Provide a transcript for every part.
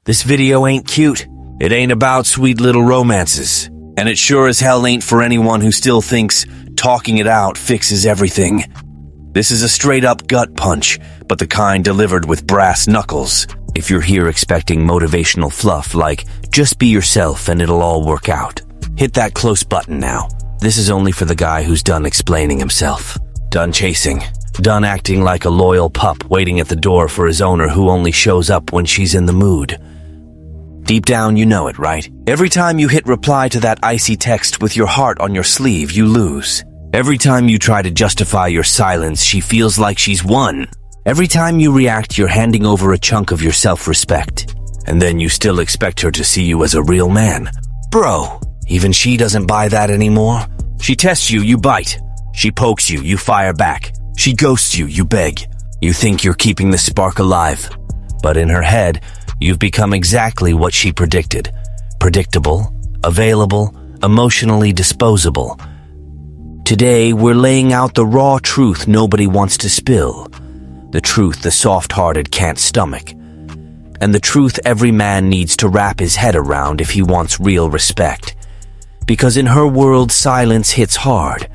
This video ain't cute. It ain't about sweet little romances. And it sure as hell ain't for anyone who still thinks talking it out fixes everything. This is a straight-up gut punch, but the kind delivered with brass knuckles. If you're here expecting motivational fluff like, just be yourself and it'll all work out, hit that close button now. This is only for the guy who's done explaining himself. Done chasing. Done acting like a loyal pup waiting at the door for his owner who only shows up when she's in the mood. Deep down, you know it, right? Every time you hit reply to that icy text with your heart on your sleeve, you lose. Every time you try to justify your silence, she feels like she's won. Every time you react, you're handing over a chunk of your self-respect. And then you still expect her to see you as a real man. Bro, even she doesn't buy that anymore. She tests you, you bite. She pokes you, you fire back. She ghosts you, you beg. You think you're keeping the spark alive. But in her head, you've become exactly what she predicted. Predictable, available, emotionally disposable. Today, we're laying out the raw truth nobody wants to spill. The truth the soft-hearted can't stomach. And the truth every man needs to wrap his head around if he wants real respect. Because in her world, silence hits hard.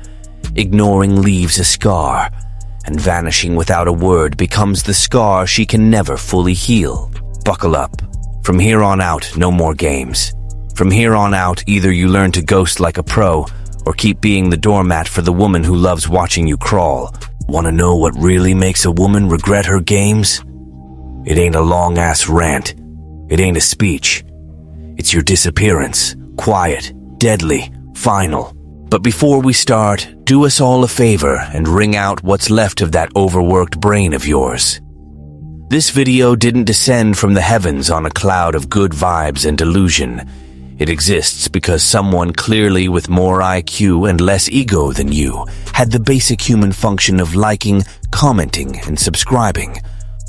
Ignoring leaves a scar. And vanishing without a word becomes the scar she can never fully heal. Buckle up. From here on out, no more games. From here on out, either you learn to ghost like a pro, or keep being the doormat for the woman who loves watching you crawl. Want to know what really makes a woman regret her games? It ain't a long-ass rant. It ain't a speech. It's your disappearance. Quiet, deadly, final. But before we start, do us all a favor and wring out what's left of that overworked brain of yours. This video didn't descend from the heavens on a cloud of good vibes and delusion. It exists because someone clearly with more IQ and less ego than you had the basic human function of liking, commenting, and subscribing.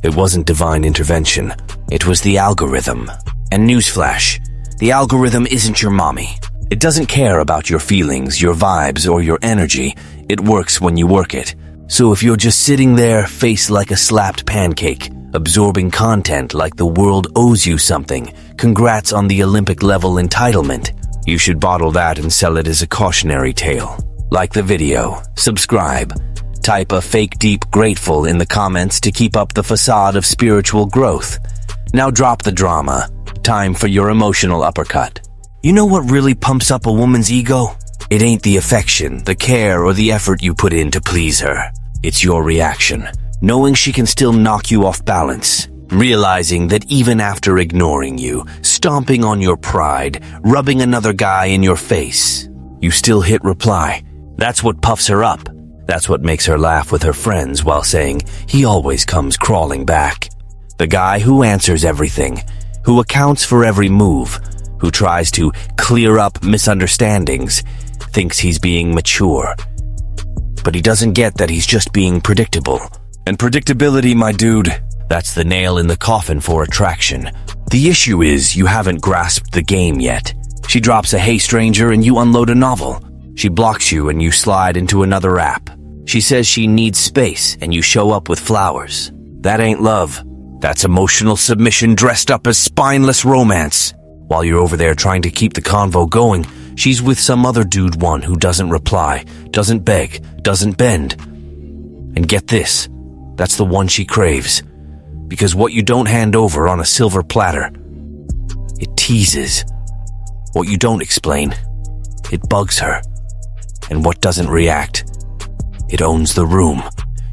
It wasn't divine intervention. It was the algorithm. And newsflash, the algorithm isn't your mommy. It doesn't care about your feelings, your vibes, or your energy. It works when you work it. So if you're just sitting there, face like a slapped pancake, absorbing content like the world owes you something, congrats on the Olympic-level entitlement. You should bottle that and sell it as a cautionary tale. Like the video, subscribe, type a fake deep grateful in the comments to keep up the facade of spiritual growth. Now drop the drama. Time for your emotional uppercut. You know what really pumps up a woman's ego? It ain't the affection, the care, or the effort you put in to please her. It's your reaction. Knowing she can still knock you off balance. Realizing that even after ignoring you, stomping on your pride, rubbing another guy in your face, you still hit reply. That's what puffs her up. That's what makes her laugh with her friends while saying, he always comes crawling back. The guy who answers everything, who accounts for every move, who tries to clear up misunderstandings, thinks he's being mature. But he doesn't get that he's just being predictable. And predictability, my dude, that's the nail in the coffin for attraction. The issue is you haven't grasped the game yet. She drops a "Hey stranger" and you unload a novel. She blocks you and you slide into another app. She says she needs space and you show up with flowers. That ain't love. That's emotional submission dressed up as spineless romance. While you're over there trying to keep the convo going, she's with some other dude one who doesn't reply, doesn't beg, doesn't bend. And get this, that's the one she craves. Because what you don't hand over on a silver platter, it teases. What you don't explain, it bugs her. And what doesn't react, it owns the room.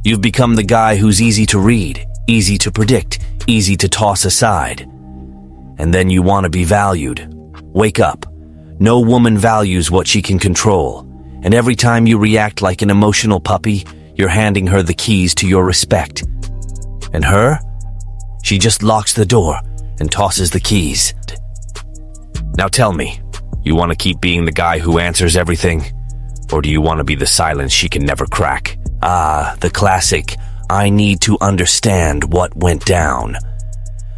You've become the guy who's easy to read, easy to predict, easy to toss aside. And then you want to be valued. Wake up. No woman values what she can control. And every time you react like an emotional puppy, you're handing her the keys to your respect. And her? She just locks the door and tosses the keys. Now tell me, you want to keep being the guy who answers everything? Or do you want to be the silence she can never crack? Ah, the classic, I need to understand what went down.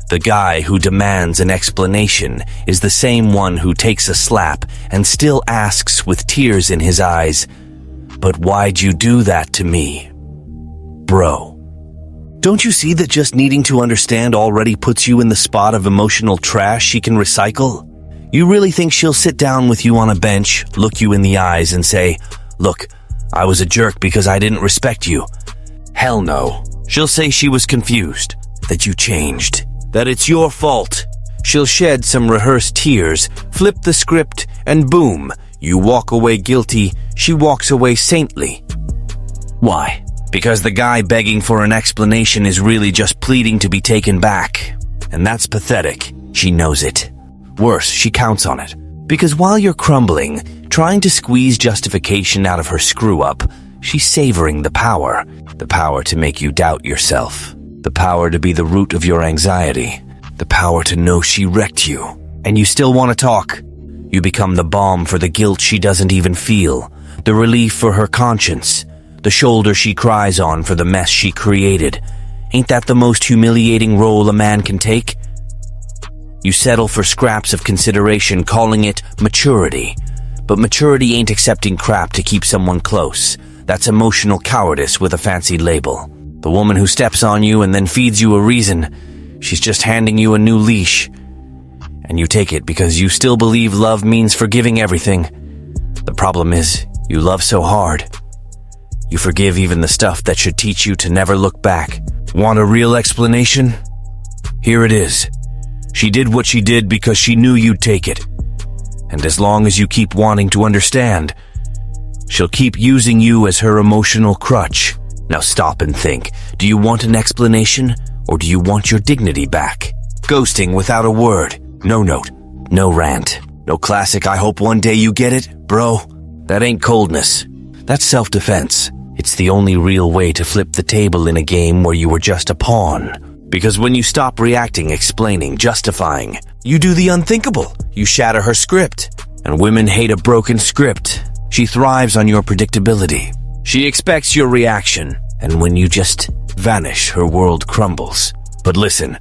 The guy who demands an explanation is the same one who takes a slap and still asks with tears in his eyes, "But why'd you do that to me, bro?" Don't you see that just needing to understand already puts you in the spot of emotional trash she can recycle? You really think she'll sit down with you on a bench, look you in the eyes and say, "Look, I was a jerk because I didn't respect you"? Hell no. She'll say she was confused, that you changed, that it's your fault. She'll shed some rehearsed tears, flip the script, and boom, you walk away guilty, she walks away saintly. Why? Because the guy begging for an explanation is really just pleading to be taken back. And that's pathetic. She knows it. Worse, she counts on it. Because while you're crumbling, trying to squeeze justification out of her screw-up, she's savoring the power to make you doubt yourself, the power to be the root of your anxiety, the power to know she wrecked you, and you still want to talk. You become the balm for the guilt she doesn't even feel, the relief for her conscience, the shoulder she cries on for the mess she created. Ain't that the most humiliating role a man can take? You settle for scraps of consideration, calling it maturity. But maturity ain't accepting crap to keep someone close. That's emotional cowardice with a fancy label. The woman who steps on you and then feeds you a reason, she's just handing you a new leash. And you take it because you still believe love means forgiving everything. The problem is, you love so hard. You forgive even the stuff that should teach you to never look back. Want a real explanation? Here it is. She did what she did because she knew you'd take it. And as long as you keep wanting to understand, she'll keep using you as her emotional crutch. Now stop and think. Do you want an explanation, or do you want your dignity back? Ghosting without a word. No note. No rant. No classic "I hope one day you get it," bro. That ain't coldness. That's self-defense. It's the only real way to flip the table in a game where you were just a pawn. Because when you stop reacting, explaining, justifying, you do the unthinkable. You shatter her script. And women hate a broken script. She thrives on your predictability. She expects your reaction. And when you just vanish, her world crumbles. But listen,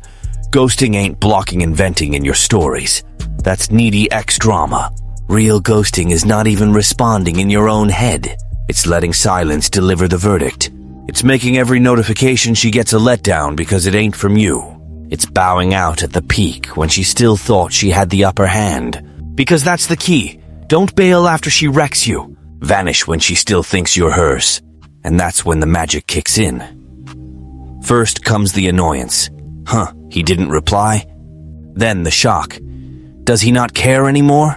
ghosting ain't blocking and venting in your stories. That's needy X-drama. Real ghosting is not even responding in your own head. It's letting silence deliver the verdict. It's making every notification she gets a letdown because it ain't from you. It's bowing out at the peak when she still thought she had the upper hand. Because that's the key. Don't bail after she wrecks you. Vanish when she still thinks you're hers. And that's when the magic kicks in. First comes the annoyance. He didn't reply? Then the shock. Does he not care anymore?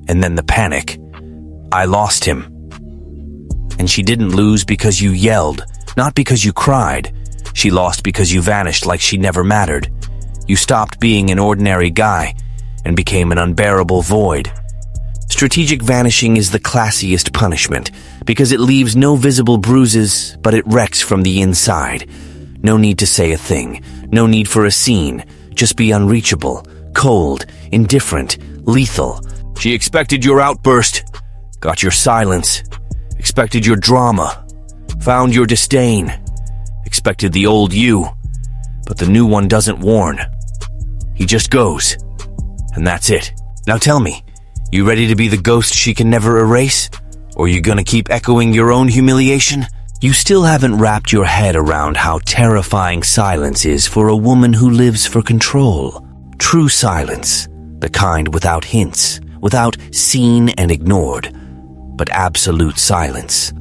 And then the panic. I lost him. And she didn't lose because you yelled, not because you cried. She lost because you vanished like she never mattered. You stopped being an ordinary guy and became an unbearable void. Strategic vanishing is the classiest punishment because it leaves no visible bruises, but it wrecks from the inside. No need to say a thing, no need for a scene. Just be unreachable, cold, indifferent, lethal. She expected your outburst, got your silence. Expected your drama, found your disdain, expected the old you, but the new one doesn't warn. He just goes, and that's it. Now tell me, you ready to be the ghost she can never erase? Or you gonna keep echoing your own humiliation? You still haven't wrapped your head around how terrifying silence is for a woman who lives for control. True silence, the kind without hints, without seen and ignored, but absolute silence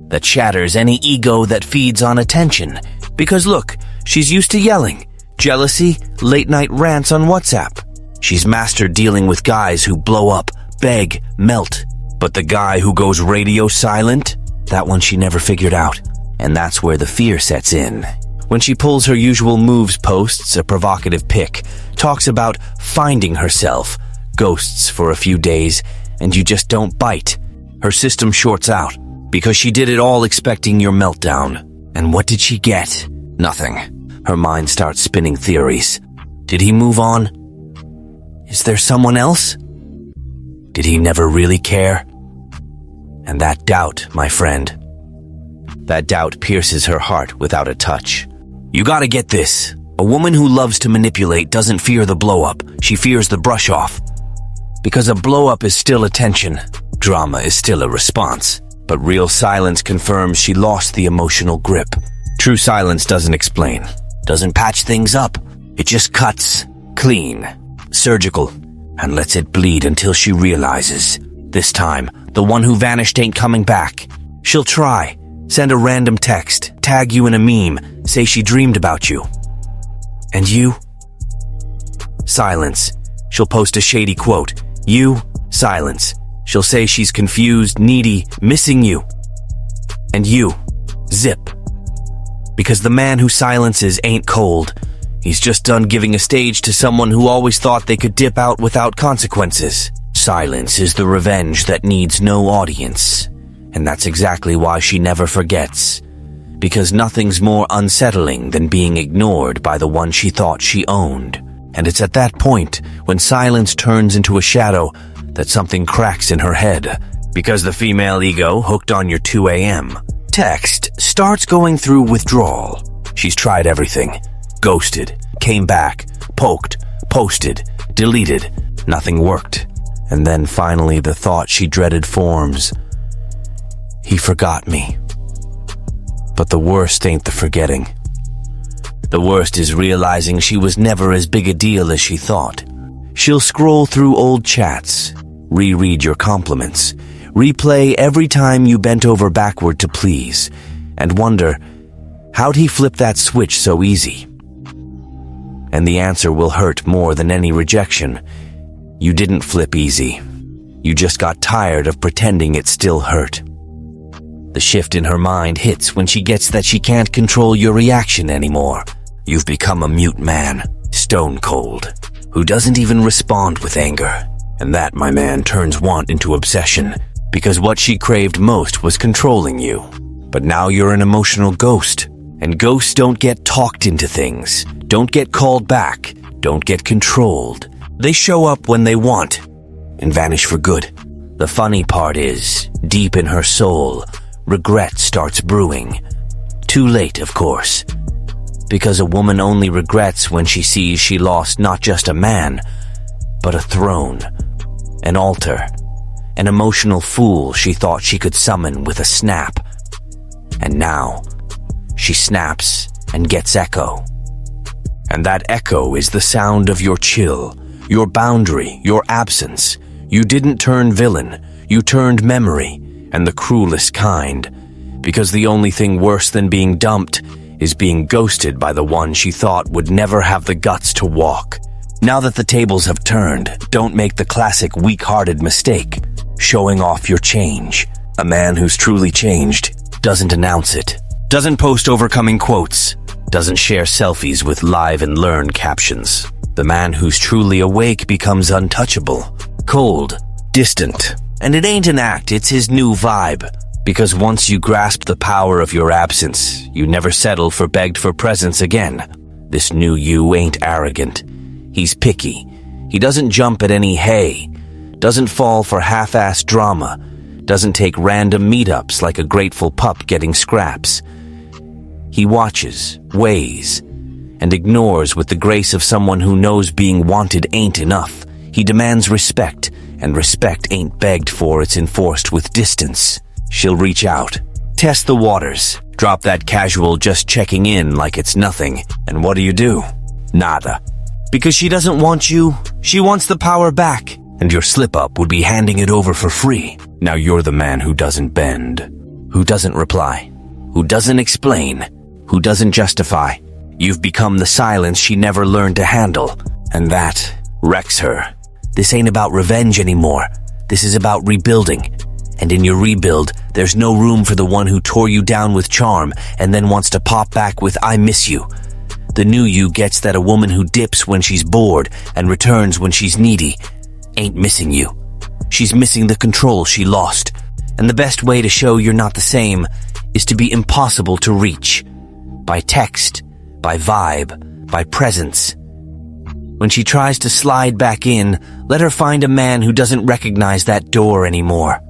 that shatters any ego that feeds on attention. Because look, she's used to yelling, jealousy, late-night rants on WhatsApp. She's mastered dealing with guys who blow up, beg, melt. But the guy who goes radio silent, that one she never figured out. And that's where the fear sets in. When she pulls her usual moves, posts a provocative pic, talks about finding herself, ghosts for a few days, and you just don't bite. Her system shorts out because she did it all expecting your meltdown. And what did she get? Nothing. Her mind starts spinning theories. Did he move on? Is there someone else? Did he never really care? And that doubt, my friend, that doubt pierces her heart without a touch. You gotta get this. A woman who loves to manipulate doesn't fear the blow-up. She fears the brush-off. Because a blow-up is still attention. Drama is still a response. But real silence confirms she lost the emotional grip. True silence doesn't explain, doesn't patch things up. It just cuts clean, surgical, and lets it bleed until she realizes. This time, the one who vanished ain't coming back. She'll try, send a random text, tag you in a meme, say she dreamed about you. And you? Silence. She'll post a shady quote. You? Silence. She'll say she's confused, needy, missing you. And you? Zip. Because the man who silences ain't cold. He's just done giving a stage to someone who always thought they could dip out without consequences. Silence is the revenge that needs no audience. And that's exactly why she never forgets. Because nothing's more unsettling than being ignored by the one she thought she owned. And it's at that point, when silence turns into a shadow, that something cracks in her head. Because the female ego, hooked on your 2 a.m. text, starts going through withdrawal. She's tried everything. Ghosted, came back, poked, posted, deleted. Nothing worked. And then finally the thought she dreaded forms. He forgot me. But the worst ain't the forgetting. The worst is realizing she was never as big a deal as she thought. She'll scroll through old chats, reread your compliments, replay every time you bent over backward to please, and wonder, how'd he flip that switch so easy? And the answer will hurt more than any rejection. You didn't flip easy. You just got tired of pretending it still hurt. The shift in her mind hits when she gets that she can't control your reaction anymore. You've become a mute man, stone cold, who doesn't even respond with anger. And that, my man, turns want into obsession, because what she craved most was controlling you. But now you're an emotional ghost, and ghosts don't get talked into things, don't get called back, don't get controlled. They show up when they want, and vanish for good. The funny part is, deep in her soul, regret starts brewing. Too late, of course. Because a woman only regrets when she sees she lost not just a man, but a throne, an altar, an emotional fool she thought she could summon with a snap. And now, she snaps and gets echo. And that echo is the sound of your chill, your boundary, your absence. You didn't turn villain, you turned memory, and the cruelest kind. Because the only thing worse than being dumped is being ghosted by the one she thought would never have the guts to walk. Now that the tables have turned, don't make the classic weak-hearted mistake, showing off your change. A man who's truly changed doesn't announce it, doesn't post overcoming quotes, doesn't share selfies with live and learn captions. The man who's truly awake becomes untouchable, cold, distant. And it ain't an act, it's his new vibe. Because once you grasp the power of your absence, you never settle for begged for presence again. This new you ain't arrogant. He's picky. He doesn't jump at any hay, doesn't fall for half-assed drama, doesn't take random meetups like a grateful pup getting scraps. He watches, weighs, and ignores with the grace of someone who knows being wanted ain't enough. He demands respect, and respect ain't begged for, it's enforced with distance. She'll reach out, test the waters, drop that casual just checking in like it's nothing, and what do? Nada. Because she doesn't want you, she wants the power back, and your slip-up would be handing it over for free. Now you're the man who doesn't bend, who doesn't reply, who doesn't explain, who doesn't justify. You've become the silence she never learned to handle, and that wrecks her. This ain't about revenge anymore. This is about rebuilding. And in your rebuild, there's no room for the one who tore you down with charm and then wants to pop back with "I miss you." The new you gets that a woman who dips when she's bored and returns when she's needy ain't missing you. She's missing the control she lost. And the best way to show you're not the same is to be impossible to reach. By text, by vibe, by presence. When she tries to slide back in, let her find a man who doesn't recognize that door anymore.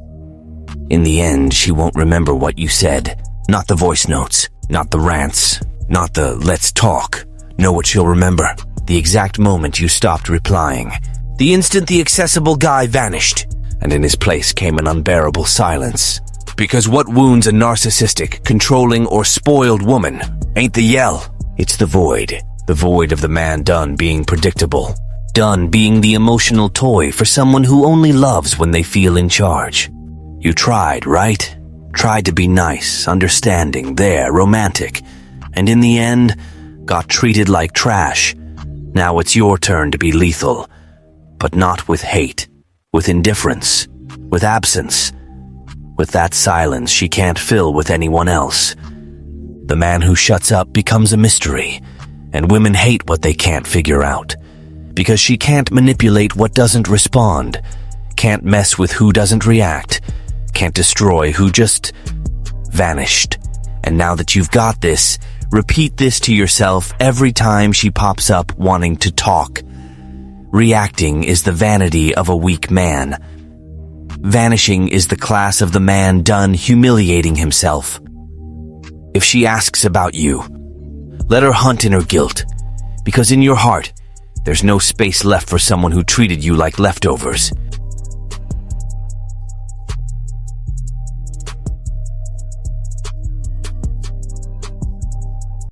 In the end, she won't remember what you said. Not the voice notes, not the rants, not the "let's talk." Know what she'll remember? The exact moment you stopped replying. The instant the accessible guy vanished, and in his place came an unbearable silence. Because what wounds a narcissistic, controlling, or spoiled woman ain't the yell. It's the void. The void of the man done being predictable. Done being the emotional toy for someone who only loves when they feel in charge. You tried, right? Tried to be nice, understanding, there, romantic. And in the end, got treated like trash. Now it's your turn to be lethal. But not with hate. With indifference. With absence. With that silence she can't fill with anyone else. The man who shuts up becomes a mystery. And women hate what they can't figure out. Because she can't manipulate what doesn't respond. Can't mess with who doesn't react. Can't destroy who just vanished. And now that you've got this, repeat this to yourself every time she pops up wanting to talk. Reacting is the vanity of a weak man. Vanishing is the class of the man done humiliating himself. If she asks about you, let her hunt in her guilt, because in your heart, there's no space left for someone who treated you like leftovers.